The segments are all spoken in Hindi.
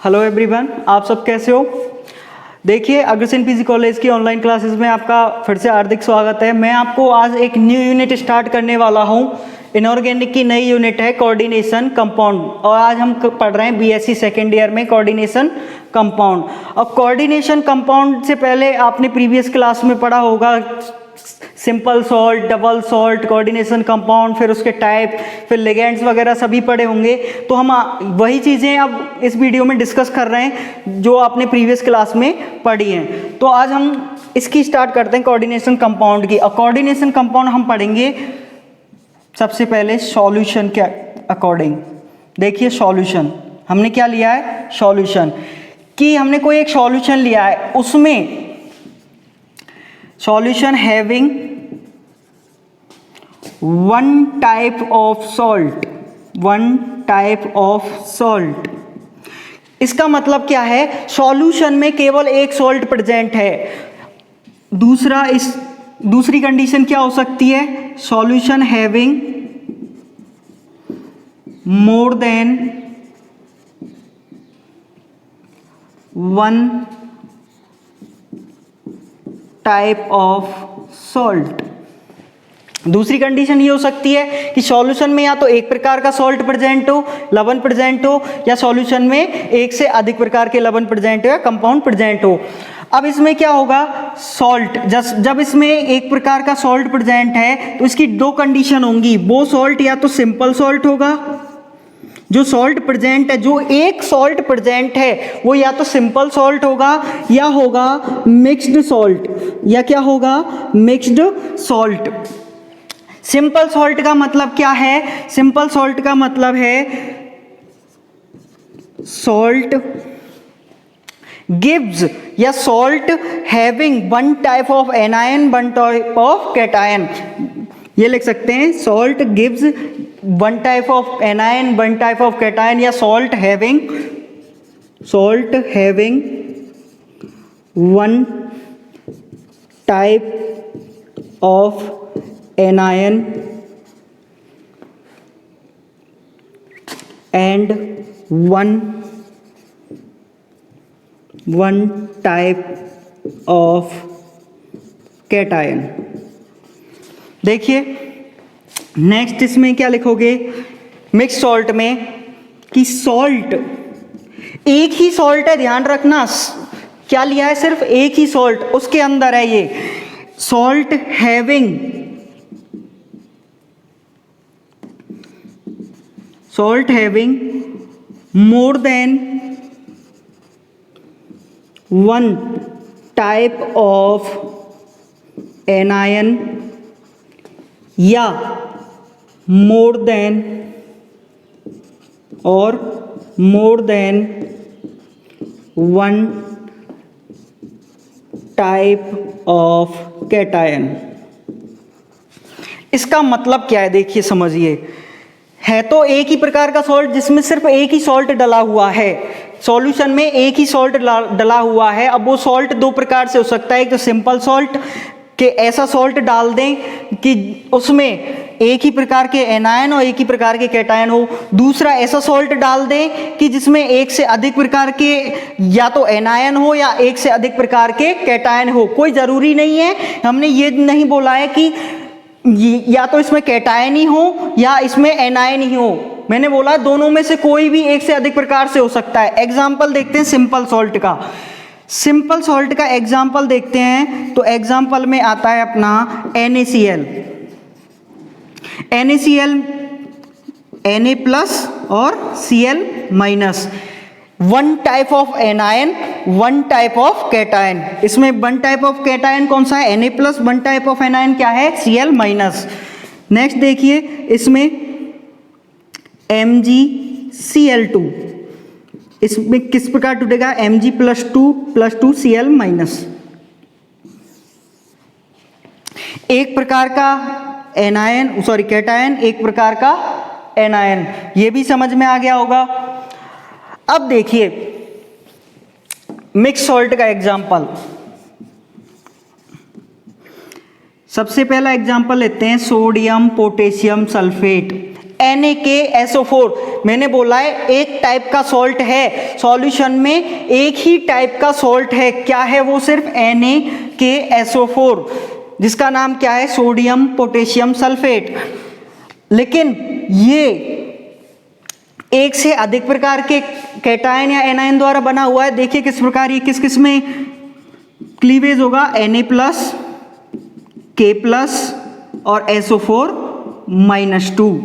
हेलो एवरीवन, आप सब कैसे हो। देखिए, अग्रसेन पीजी कॉलेज की ऑनलाइन क्लासेस में आपका फिर से हार्दिक स्वागत है। मैं आपको आज एक न्यू यूनिट स्टार्ट करने वाला हूं। इनऑर्गेनिक की नई यूनिट है कोऑर्डिनेशन कंपाउंड, और आज हम पढ़ रहे हैं बीएससी सेकेंड ईयर में कोऑर्डिनेशन कंपाउंड। और कोऑर्डिनेशन कंपाउंड से पहले आपने प्रीवियस क्लास में पढ़ा होगा simple salt, double salt, coordination compound, फिर उसके टाइप, फिर लिगेंड्स वगैरह सभी पढ़े होंगे। तो हम वही चीज़ें अब इस वीडियो में डिस्कस कर रहे हैं जो आपने प्रीवियस क्लास में पढ़ी हैं। तो आज हम इसकी स्टार्ट करते हैं कोऑर्डिनेशन कंपाउंड की। और कोऑर्डिनेशन कंपाउंड हम पढ़ेंगे सबसे पहले सॉल्यूशन के अकॉर्डिंग। देखिए, सॉल्यूशन हमने क्या लिया है, सॉल्यूशन कि हमने कोई एक सॉल्यूशन लिया है, उसमें solution having one type of salt। इसका मतलब क्या है, सॉल्यूशन में केवल एक सॉल्ट प्रेजेंट है। दूसरी कंडीशन क्या हो सकती है, solution having more than one type of salt. दूसरी कंडीशन ये हो सकती है कि सॉल्यूशन में या तो एक प्रकार का सॉल्ट प्रेजेंट हो, लवण प्रेजेंट हो, या सॉल्यूशन में एक से अधिक प्रकार के लवण प्रेजेंट हो या कंपाउंड प्रेजेंट हो। अब इसमें क्या होगा, सॉल्ट जब इसमें एक प्रकार का सॉल्ट प्रेजेंट है तो इसकी दो कंडीशन होंगी। वो सॉल्ट या तो सिंपल सॉल्ट होगा, जो सॉल्ट प्रेजेंट है, जो एक सॉल्ट प्रेजेंट है वो या तो सिंपल सॉल्ट होगा या होगा मिक्स्ड सॉल्ट, या क्या होगा, मिक्स्ड सॉल्ट। सिंपल सॉल्ट का मतलब क्या है, सिंपल सॉल्ट का मतलब है सॉल्ट गिव्स या salt having one type of anion, one type of cation. ये लिख सकते हैं, salt gives one type of anion, one type of cation, या salt having one type of anion and one type of cation. देखिए, नेक्स्ट इसमें क्या लिखोगे, मिक्स सॉल्ट में कि सॉल्ट एक ही सॉल्ट है, ध्यान रखना, क्या लिया है, सिर्फ एक ही सॉल्ट, उसके अंदर है ये salt having more than one type of anion, या more than one type of cation. इसका मतलब क्या है, देखिए समझिए। है तो एक ही प्रकार का सॉल्ट जिसमें सिर्फ एक ही सॉल्ट डला हुआ है, सॉल्यूशन में एक ही सॉल्ट डला हुआ है। अब वो सॉल्ट दो प्रकार से हो सकता है, एक तो सिंपल सॉल्ट कि ऐसा सॉल्ट डाल दें कि उसमें एक ही प्रकार के एनायन और एक ही प्रकार के कैटायन हो। दूसरा ऐसा सॉल्ट डाल दें कि जिसमें एक से अधिक प्रकार के या तो एनायन हो या एक से अधिक प्रकार के कैटायन हो। कोई ज़रूरी नहीं है, हमने ये नहीं बोला है कि या तो इसमें कैटायन ही हो या इसमें एनायन ही हो। मैंने बोला दोनों में से कोई भी एक से अधिक प्रकार से हो सकता है। एग्जाम्पल देखते हैं सिंपल सॉल्ट का। सिंपल सॉल्ट का एग्जाम्पल देखते हैं तो एग्जाम्पल में आता है अपना NaCl, Na प्लस और Cl minus. One type of anion, one type of cation. इसमें वन टाइप ऑफ कैटायन कौन सा है, Na plus. One type of anion क्या है, Cl माइनस। नेक्स्ट देखिए, इसमें MgCl2, इसमें किस प्रकार टूटेगा, Mg plus two Cl minus. एक प्रकार का एनायन, कैटायन, एक प्रकार का एनायन। ये भी समझ में आ गया होगा। अब देखिए मिक्स सॉल्ट का एग्जाम्पल। सबसे पहला एग्जाम्पल लेते हैं सोडियम पोटेशियम सल्फेट। NaKSO4। मैंने बोला है एक टाइप का सॉल्ट है, सॉल्यूशन में एक ही टाइप का सॉल्ट है, क्या है वो? सिर्फ NaKSO4, जिसका नाम क्या है? Sodium potassium sulphate. लेकिन ये एक से अधिक प्रकार के कैटायन या एनायन द्वारा बना हुआ है। देखिए किस प्रकार ये किस किस में क्लीवेज होगा? Na+, K+ और SO4-2।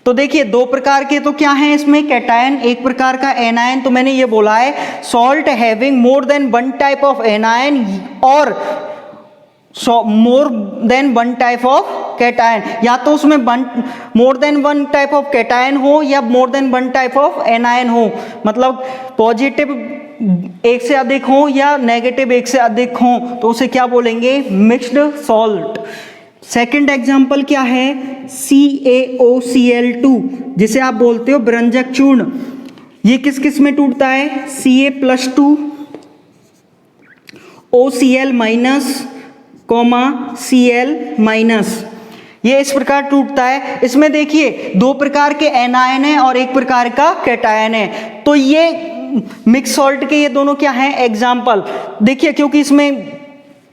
तो देखिए दो प्रकार के तो क्या हैं इसमें कैटायन, एक प्रकार का एनायन। तो मैंने ये बोला है salt having more than one type of anion और more than one type of cation, या तो उसमें more than one type of cation हो या more than one type of anion हो, मतलब पॉजिटिव एक से अधिक हो या नेगेटिव एक से अधिक हो, तो उसे क्या बोलेंगे? Mixed salt. सेकंड एग्जांपल क्या है? CaOCl2, जिसे आप बोलते हो ब्रंजक चूर्ण। ये किस किस में टूटता है? Ca+2 OCl-, Cl-। ये इस प्रकार टूटता है। इसमें देखिए दो प्रकार के एनायन है और एक प्रकार का कैटायन है। तो ये मिक्स सॉल्ट के ये दोनों क्या हैं? एग्जाम्पल। देखिए क्योंकि इसमें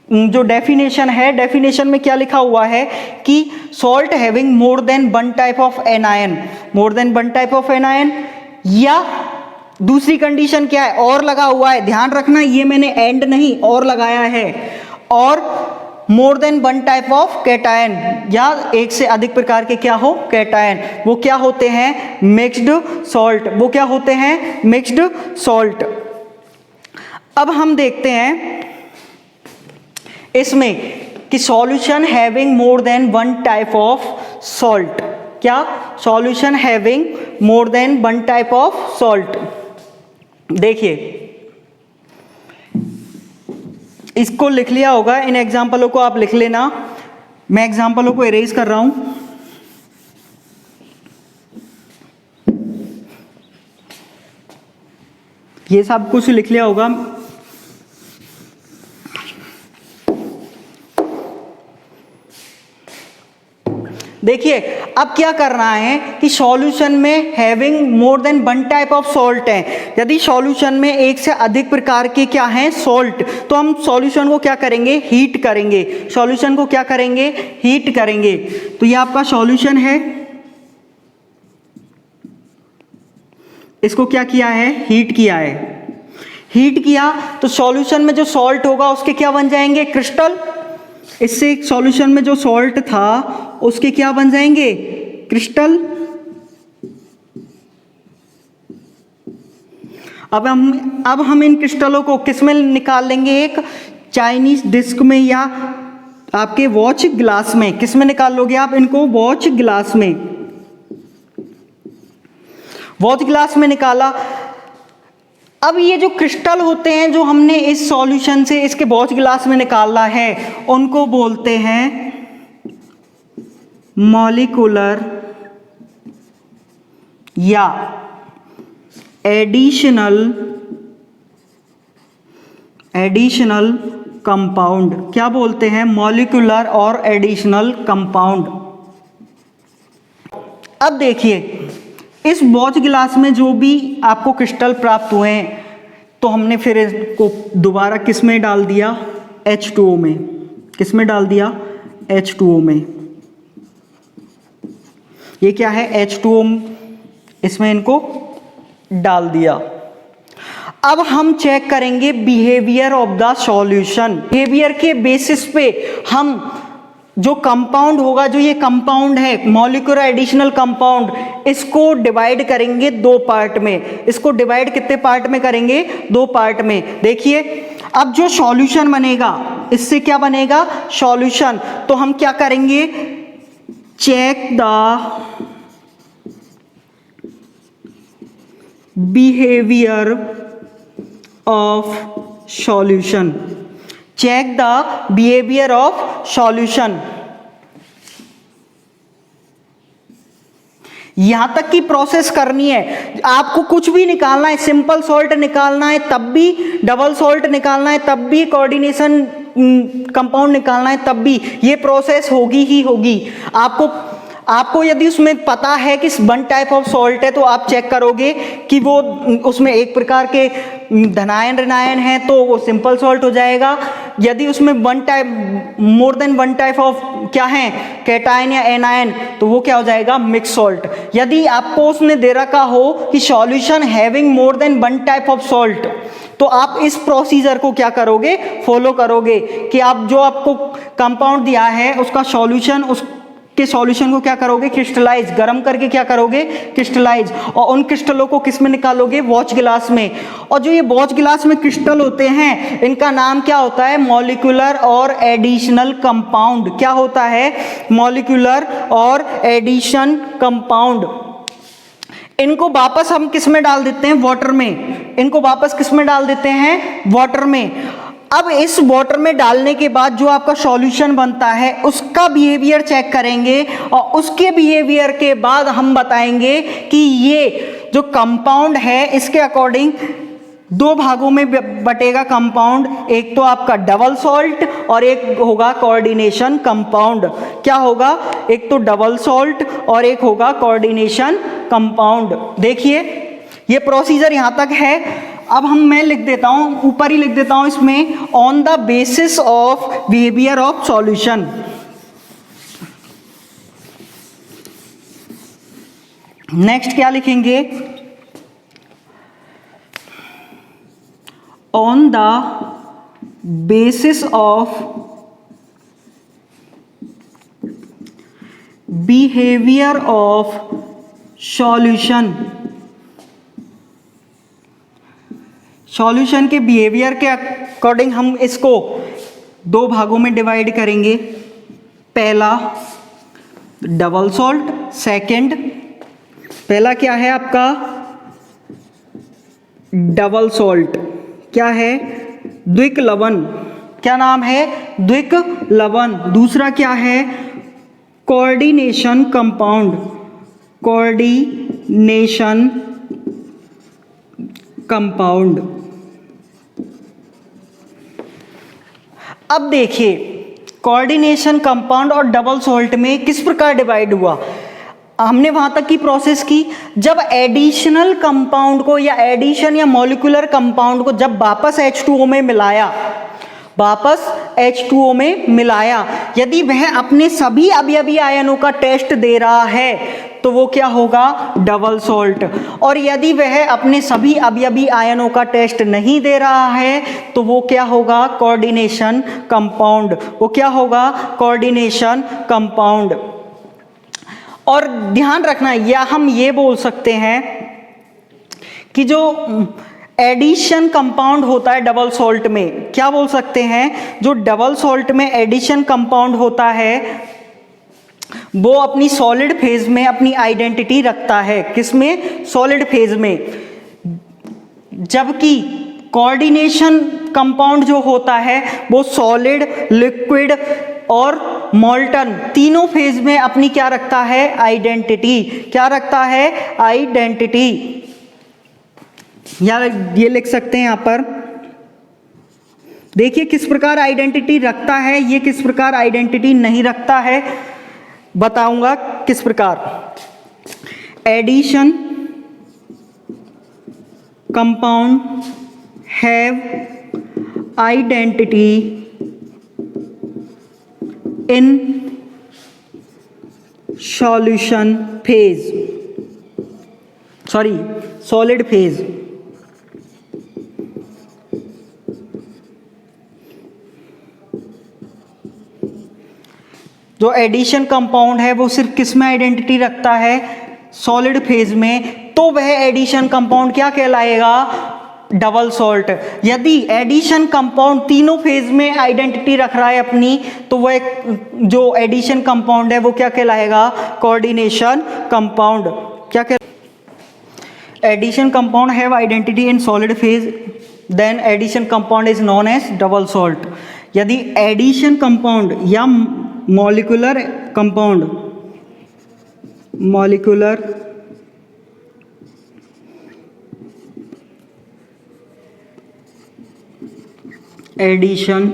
जो डेफिनेशन है, डेफिनेशन में क्या लिखा हुआ है कि salt having more than one type of anion, more than one type of anion, या दूसरी कंडीशन क्या है? और लगा हुआ है, ध्यान रखना ये मैंने एंड नहीं और लगाया है, और more than one type of cation, या एक से अधिक प्रकार के क्या हो? कैटायन। वो क्या होते हैं? Mixed salt. वो क्या होते हैं? Mixed salt. अब हम देखते हैं इसमें कि solution having more than one type of salt, क्या? Solution having more than one type of salt. देखिए इसको लिख लिया होगा, इन एग्जाम्पलों को आप लिख लेना, मैं एग्जाम्पलों को इरेज कर रहा हूं। ये सब कुछ लिख लिया होगा। देखिए अब क्या करना है कि सॉल्यूशन में having more than one type of salt है। यदि सॉल्यूशन में एक से अधिक प्रकार के क्या हैं? सॉल्ट, तो हम सॉल्यूशन को क्या करेंगे? हीट करेंगे। सॉल्यूशन को क्या करेंगे? हीट करेंगे। तो ये आपका सॉल्यूशन है, इसको क्या किया है? हीट किया है। हीट किया तो सॉल्यूशन में जो सॉल्ट होगा उसके क्या बन जाएंगे? क्रिस्टल। इससे सॉल्यूशन में जो सॉल्ट था उसके क्या बन जाएंगे? क्रिस्टल। अब हम इन क्रिस्टलों को किस में निकाल लेंगे? एक चाइनीज डिस्क में या आपके वॉच ग्लास में। किस में निकाल लोगे आप इनको? वॉच ग्लास में। वॉच ग्लास में निकाला। अब ये जो क्रिस्टल होते हैं जो हमने इस सॉल्यूशन से इसके वॉच ग्लास में निकाला है, उनको बोलते हैं मॉलिक्यूलर या एडिशनल कंपाउंड। क्या बोलते हैं? मॉलिक्यूलर और एडिशनल कंपाउंड। अब देखिए इस वॉच ग्लास में जो भी आपको क्रिस्टल प्राप्त हुए हैं, तो हमने फिर इसको दोबारा किस में डाल दिया? H2O में। किस में डाल दिया? H2O में। ये क्या है? H2O, इसमें इनको डाल दिया। अब हम चेक करेंगे behaviour of the solution. Behaviour के बेसिस पे हम जो कंपाउंड होगा, जो ये कंपाउंड है मॉलिक्यूलर एडिशनल कंपाउंड, इसको डिवाइड करेंगे दो पार्ट में। इसको डिवाइड कितने पार्ट में करेंगे? दो पार्ट में। देखिए अब जो सॉल्यूशन बनेगा, इससे क्या बनेगा? सॉल्यूशन। तो हम क्या करेंगे? Check the behaviour of solution. Check the behaviour of solution. यहां तक की प्रोसेस करनी है। आपको कुछ भी निकालना है, सिंपल सॉल्ट निकालना है तब भी, डबल सॉल्ट निकालना है तब भी, कोऑर्डिनेशन कंपाउंड निकालना है तब भी, ये प्रोसेस होगी ही होगी। आपको आपको यदि उसमें पता है कि वन टाइप ऑफ सॉल्ट है तो आप चेक करोगे कि वो उसमें एक प्रकार के धनायन ऋणायन है तो वो सिंपल सॉल्ट हो जाएगा। यदि उसमें one type more than one type of क्या है कैटायन या एनायन तो वो क्या हो जाएगा मिक्स सॉल्ट। यदि आपको उसने दे रखा हो कि solution having more than one type of salt तो आप इस प्रोसीजर को क्या करोगे फॉलो करोगे कि आप जो आपको कंपाउंड दिया है उसका सॉल्यूशन उसके सॉल्यूशन को क्या करोगे क्रिस्टलाइज गर्म करके क्या करोगे क्रिस्टलाइज और उन क्रिस्टलों को किस में निकालोगे वॉच गिलास में। और जो ये वॉच गिलास में क्रिस्टल होते हैं इनका नाम क्या होता है मॉलिक्यूलर और एडिशनल कंपाउंड। क्या होता है मॉलिक्यूलर और एडिशन कंपाउंड। इनको वापस हम किस में डाल देते हैं वाटर में। इनको वापस किस में डाल देते हैं वाटर में। अब इस वाटर में डालने के बाद जो आपका सॉल्यूशन बनता है उसका बिहेवियर चेक करेंगे और उसके बिहेवियर के बाद हम बताएंगे कि ये जो कंपाउंड है इसके अकॉर्डिंग दो भागों में बटेगा कंपाउंड। एक तो आपका डबल सॉल्ट और एक होगा कोऑर्डिनेशन कंपाउंड। क्या होगा एक तो डबल सॉल्ट और एक होगा कोऑर्डिनेशन कंपाउंड। देखिए ये प्रोसीजर यहां तक है। अब मैं लिख देता हूं ऊपर ही लिख देता हूं इसमें on the basis of behaviour of solution. Next क्या लिखेंगे on the basis of behaviour of solution. Solution के बिहेवियर के अकॉर्डिंग हम इसको दो भागों में डिवाइड करेंगे। पहला डबल सॉल्ट सेकंड पहला क्या है आपका डबल सॉल्ट क्या है द्विक लवण। क्या नाम है द्विक लवण। दूसरा क्या है कोऑर्डिनेशन कंपाउंड। Coordination compound. अब देखिए कोऑर्डिनेशन कंपाउंड और डबल सॉल्ट में किस प्रकार डिवाइड हुआ। हमने वहां तक की प्रोसेस की जब एडिशनल कंपाउंड को या एडिशन या मॉलिक्यूलर कंपाउंड को जब वापस H2O में मिलाया वापस H2O में मिलाया यदि वह अपने सभी अवयवी आयनों का टेस्ट दे रहा है तो वो क्या होगा डबल सॉल्ट। और यदि वह अपने सभी अवयवी आयनों का टेस्ट नहीं दे रहा है तो वो क्या होगा कोऑर्डिनेशन कंपाउंड। वो क्या होगा कोऑर्डिनेशन कंपाउंड। और ध्यान रखना या हम ये बोल सकते हैं कि जो एडिशन कंपाउंड होता है डबल सॉल्ट में क्या बोल सकते हैं जो डबल सॉल्ट में एडिशन कंपाउंड होता है वो अपनी सॉलिड फेज में अपनी आइडेंटिटी रखता है। किसमें सॉलिड फेज में। जबकि कोऑर्डिनेशन कंपाउंड जो होता है वो सॉलिड लिक्विड और मोल्टन तीनों फेज में अपनी क्या रखता है आइडेंटिटी। क्या रखता है आइडेंटिटी। या ये लिख सकते हैं यहां पर देखिए किस प्रकार आइडेंटिटी रखता है ये किस प्रकार आइडेंटिटी नहीं रखता है बताऊंगा किस प्रकार। Addition compound have identity in solution phase solid phase. जो एडिशन कंपाउंड है वो सिर्फ किस में आइडेंटिटी रखता है सॉलिड फेज में तो वह एडिशन कंपाउंड क्या कहलाएगा डबल सॉल्ट। यदि एडिशन कंपाउंड तीनों फेज में आइडेंटिटी रख रहा है अपनी तो वह जो एडिशन कंपाउंड है वो क्या कहलाएगा कोऑर्डिनेशन कंपाउंड। क्या कह addition compound have identity in solid phase then addition compound is known as double salt. यदि एडिशन कंपाउंड या molecular compound molecular addition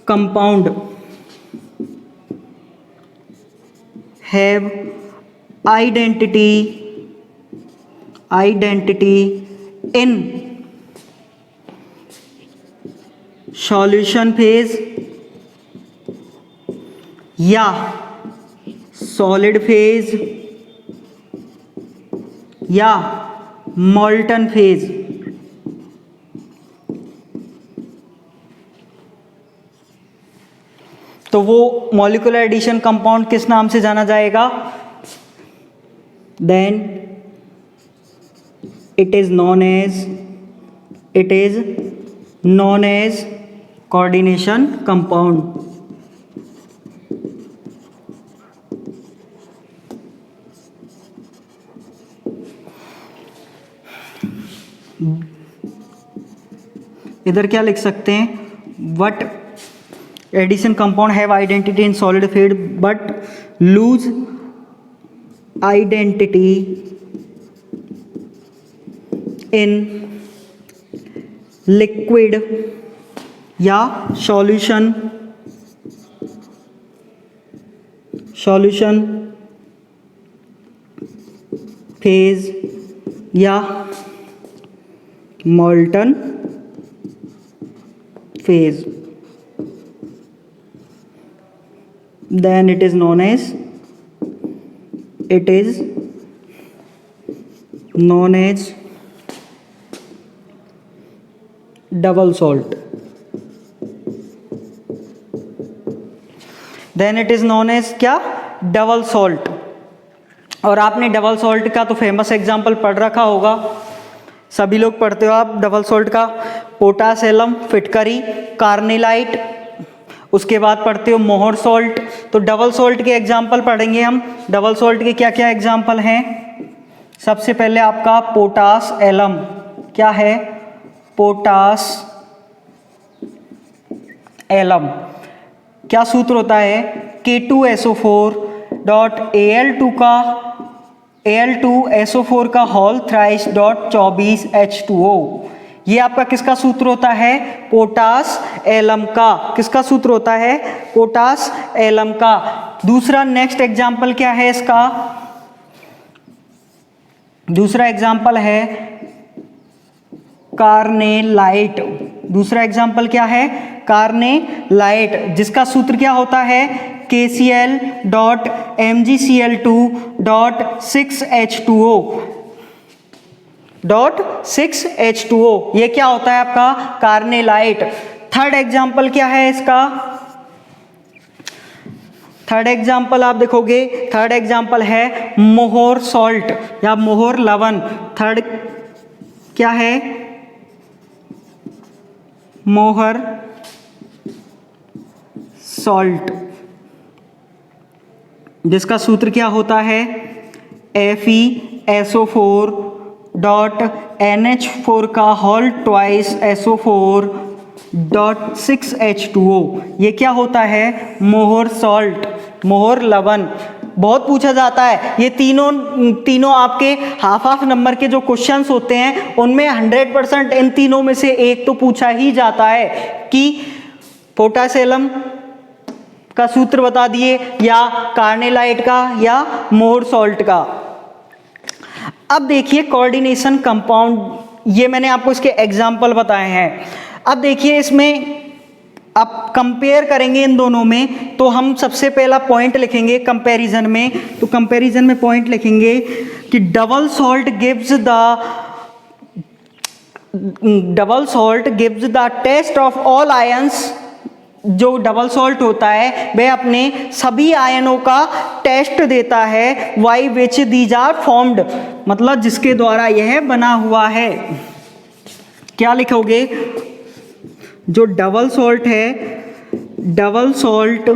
compound have identity in solution phase या सॉलिड फेज या मॉल्टन फेज। तो वो मॉलिक्यूलर एडिशन कंपाउंड किस नाम से जाना जाएगा? Then it is known as coordination compound. इधर क्या लिख सकते हैं? What addition compound have identity in solid phase but lose identity in liquid या सॉल्यूशन फेज या molten phase, then it is known as double salt। then it is known as क्या? Double salt. और आपने डबल सॉल्ट का तो फेमस एग्जाम्पल पढ़ रखा होगा, सभी लोग पढ़ते हो आप डबल सॉल्ट का। पोटास एलम, फिटकरी, कार्निलाइट, उसके बाद पढ़ते हो मोहर सॉल्ट। तो डबल सॉल्ट के एग्जाम्पल पढ़ेंगे हम। डबल सॉल्ट के क्या क्या एग्जाम्पल हैं? सबसे पहले आपका पोटास एलम। क्या है? Potash alum. क्या सूत्र होता है? K2SO4 डॉट Al2SO4 का होल थ्राइस डॉट 24H2O। ये आपका किसका सूत्र होता है? पोटास एलम का। किसका सूत्र होता है? पोटास एलम का। दूसरा नेक्स्ट एग्जाम्पल क्या है इसका? दूसरा एग्जाम्पल है कार्नेलाइट। दूसरा एग्जाम्पल क्या है? कार्नेलाइट, जिसका सूत्र क्या होता है? KCl dot MgCl2 dot 6H2O dot 6H2O। ये क्या होता है आपका? कार्नेलाइट। थर्ड एग्जाम्पल क्या है इसका? थर्ड एग्जाम्पल आप देखोगे, थर्ड एग्जाम्पल है मोहर सॉल्ट या मोहर लवण। थर्ड क्या है? मोहर सॉल्ट, जिसका सूत्र क्या होता है? FeSO4 डॉट NH4 का whole twice SO4 dot 6H2O। ये क्या होता है? मोहर सॉल्ट, मोहर लवण। बहुत पूछा जाता है ये तीनों आपके हाफ नंबर के जो क्वेश्चंस होते हैं उनमें 100% इन तीनों में से एक तो पूछा ही जाता है कि पोटास एलम का सूत्र बता दिए, या कार्नेलाइट का, या मोहर सॉल्ट का। अब देखिए कोऑर्डिनेशन कंपाउंड, ये मैंने आपको इसके एग्जाम्पल बताए हैं। अब देखिए इसमें आप कंपेयर करेंगे इन दोनों में, तो हम सबसे पहला पॉइंट लिखेंगे कंपैरिजन में। तो कंपैरिजन में पॉइंट लिखेंगे कि double salt gives the test of all ions. जो डबल सॉल्ट होता है वह अपने सभी आयनों का टेस्ट देता है, by which these are formed, मतलब जिसके द्वारा यह बना हुआ है। क्या लिखोगे? जो डबल सॉल्ट है, double salt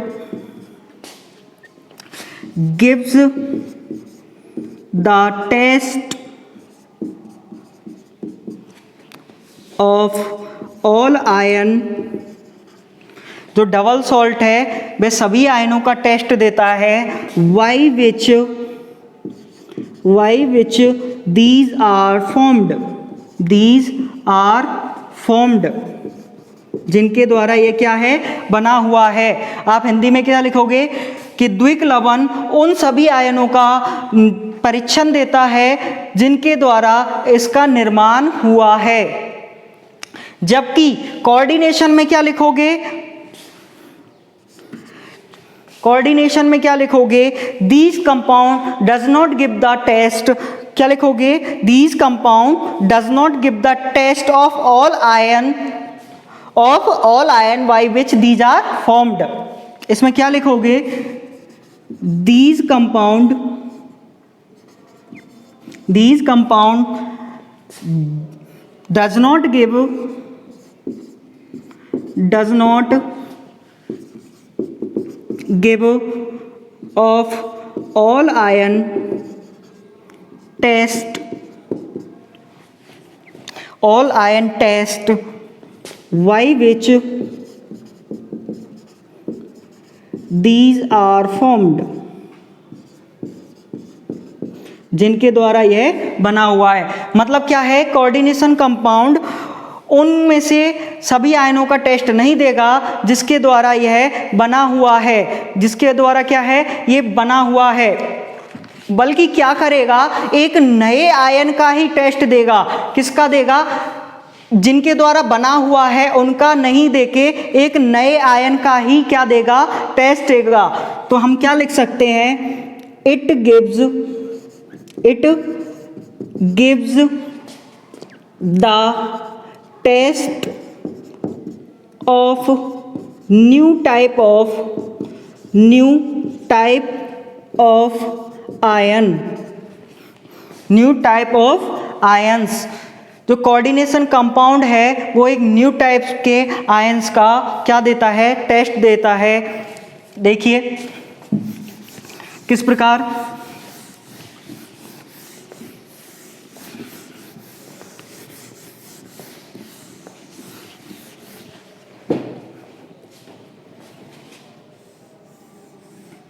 gives the test of all ion. जो डबल सॉल्ट है वह सभी आयनों का टेस्ट देता है, by which these are formed, जिनके द्वारा ये क्या है? बना हुआ है। आप हिंदी में क्या लिखोगे कि द्विक लवण उन सभी आयनों का परीक्षण देता है जिनके द्वारा इसका निर्माण हुआ है। जबकि कोऑर्डिनेशन में क्या लिखोगे, कोऑर्डिनेशन में क्या लिखोगे, these compound does not give the test, क्या लिखोगे, these compound does not give the test of all ion by which these are formed. इसमें क्या लिखोगे, these compound does not give of all ion test by which these are formed, जिनके द्वारा यह बना हुआ है। मतलब क्या है, कोऑर्डिनेशन कंपाउंड उनमें से सभी आयनों का टेस्ट नहीं देगा जिसके द्वारा यह बना हुआ है, जिसके द्वारा क्या है, ये बना हुआ है, बल्कि क्या करेगा, एक नए आयन का ही टेस्ट देगा। किसका देगा, जिनके द्वारा बना हुआ है उनका नहीं देके एक नए आयन का ही क्या देगा, टेस्ट देगा। तो हम क्या लिख सकते हैं, it gives the test of new type of ions। जो कोऑर्डिनेशन कंपाउंड है वो एक न्यू टाइप के आयंस का क्या देता है, टेस्ट देता है। देखिए किस प्रकार,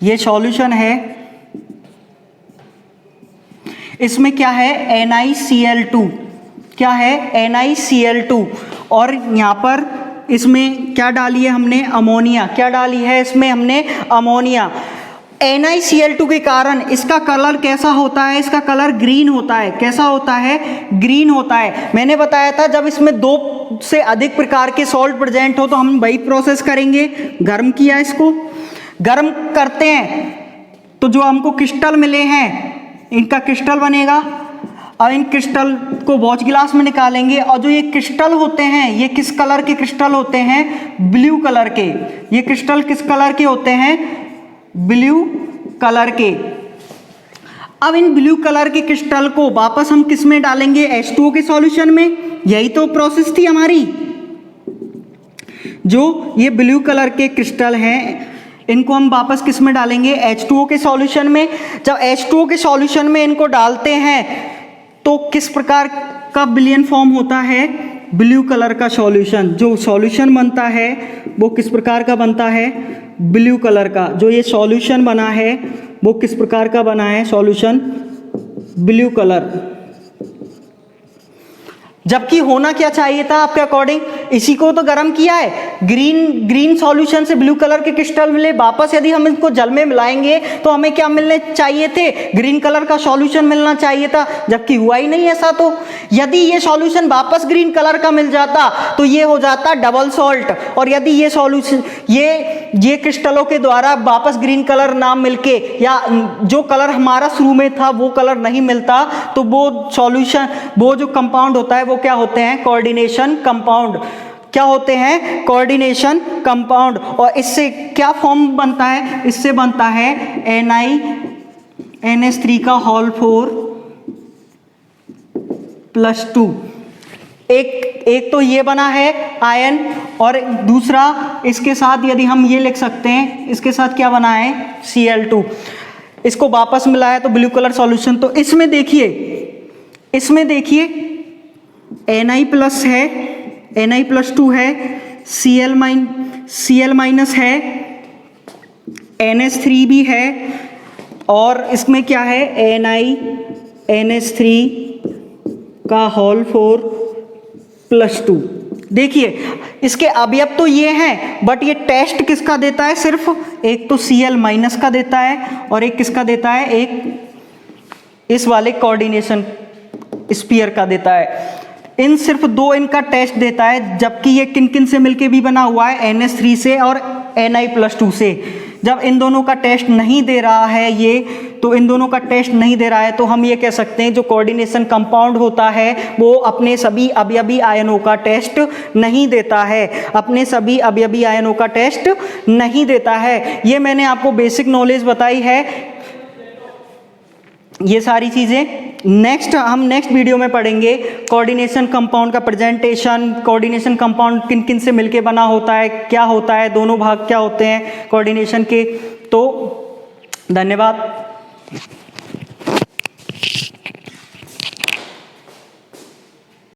ये सॉल्यूशन है, इसमें क्या है, NiCl2, क्या है, NiCl2, और यहाँ पर इसमें क्या डाली है हमने, अमोनिया। क्या डाली है इसमें हमने, अमोनिया। NiCl2 के कारण इसका कलर कैसा होता है, इसका कलर ग्रीन होता है। कैसा होता है, ग्रीन होता है। मैंने बताया था जब इसमें 2 से अधिक प्रकार के सॉल्ट प्रेजेंट हो तो हम वही प्रोसेस करेंगे। गर्म किया, इसको गर्म करते हैं तो जो हमको क्रिस्टल मिले हैं इनका क्रिस्टल बनेगा। अब इन क्रिस्टल को वॉच ग्लास में निकालेंगे और जो ये क्रिस्टल होते हैं ये किस कलर के क्रिस्टल होते हैं, ब्लू कलर के। ये क्रिस्टल किस कलर के होते हैं, ब्लू कलर के। अब इन ब्लू कलर के क्रिस्टल को वापस हम किस में डालेंगे, H2O के सॉल्यूशन में। यही तो प्रोसेस थी हमारी। जो ये ब्लू कलर के क्रिस्टल हैं इनको हम वापस किस में डालेंगे, H2O के सॉल्यूशन में। जब H2O के सॉल्यूशन में इनको डालते हैं तो किस प्रकार का विलयन फॉर्म होता है, ब्लू कलर का सॉल्यूशन। जो सॉल्यूशन बनता है वो किस प्रकार का बनता है, ब्लू कलर का। जो ये सॉल्यूशन बना है वो किस प्रकार का बना है, सॉल्यूशन ब्लू कलर। जबकि होना क्या चाहिए था आपके अकॉर्डिंग, इसी को तो गर्म किया है, ग्रीन सॉल्यूशन से ब्लू कलर के क्रिस्टल मिले। वापस यदि हम इनको जल में मिलाएंगे तो हमें क्या मिलने चाहिए थे, ग्रीन कलर का सॉल्यूशन मिलना चाहिए था, जबकि हुआ ही नहीं ऐसा। तो यदि ये सॉल्यूशन वापस ग्रीन कलर का मिल जाता तो ये हो जाता डबल सॉल्ट, और यदि ये सॉल्यूशन ये क्रिस्टलों के द्वारा वापस ग्रीन कलर ना मिलके या जो कलर हमारा शुरू में था वो कलर नहीं मिलता तो वो सॉल्यूशन, वो जो कंपाउंड होता है वो क्या होते हैं, कोऑर्डिनेशन कंपाउंड। क्या होते हैं, कोऑर्डिनेशन कंपाउंड। और इससे क्या फॉर्म बनता है, इससे बनता है NiNH3 का होल 4+2। एक तो ये बना है आयन, और दूसरा इसके साथ यदि हम ये लिख सकते हैं, इसके साथ क्या बना है, Cl2। इसको वापस मिलाया तो ब्लू कलर सॉल्यूशन। तो इसमें देखिए Ni प्लस है, Na+2 है, Cl माइनस है, NH3 भी है, और इसमें क्या है, NiNH3 का होल 4+2। देखिए इसके अवयव तो ये हैं, बट ये टेस्ट किसका देता है, सिर्फ एक तो Cl माइनस का देता है और एक किसका देता है, एक इस वाले कोऑर्डिनेशन स्फीयर का देता है। इन सिर्फ दो इनका टेस्ट देता है, जबकि ये किन किन से मिलके भी बना हुआ है, NH3 से और Ni+2 से। जब इन दोनों का टेस्ट नहीं दे रहा है ये, तो इन दोनों का टेस्ट नहीं दे रहा है तो हम ये कह सकते हैं जो कोऑर्डिनेशन कंपाउंड होता है वो अपने सभी अवयवी आयनों का टेस्ट नहीं देता है, अपने सभी अवयवी आयनों का टेस्ट नहीं देता है। ये मैंने आपको बेसिक नॉलेज बताई है, ये सारी चीज़ें। हम नेक्स्ट वीडियो में पढ़ेंगे कोऑर्डिनेशन कंपाउंड का प्रेजेंटेशन, कोऑर्डिनेशन कंपाउंड किन किन से मिलके बना होता है, क्या होता है, दोनों भाग क्या होते हैं कोऑर्डिनेशन के। तो धन्यवाद।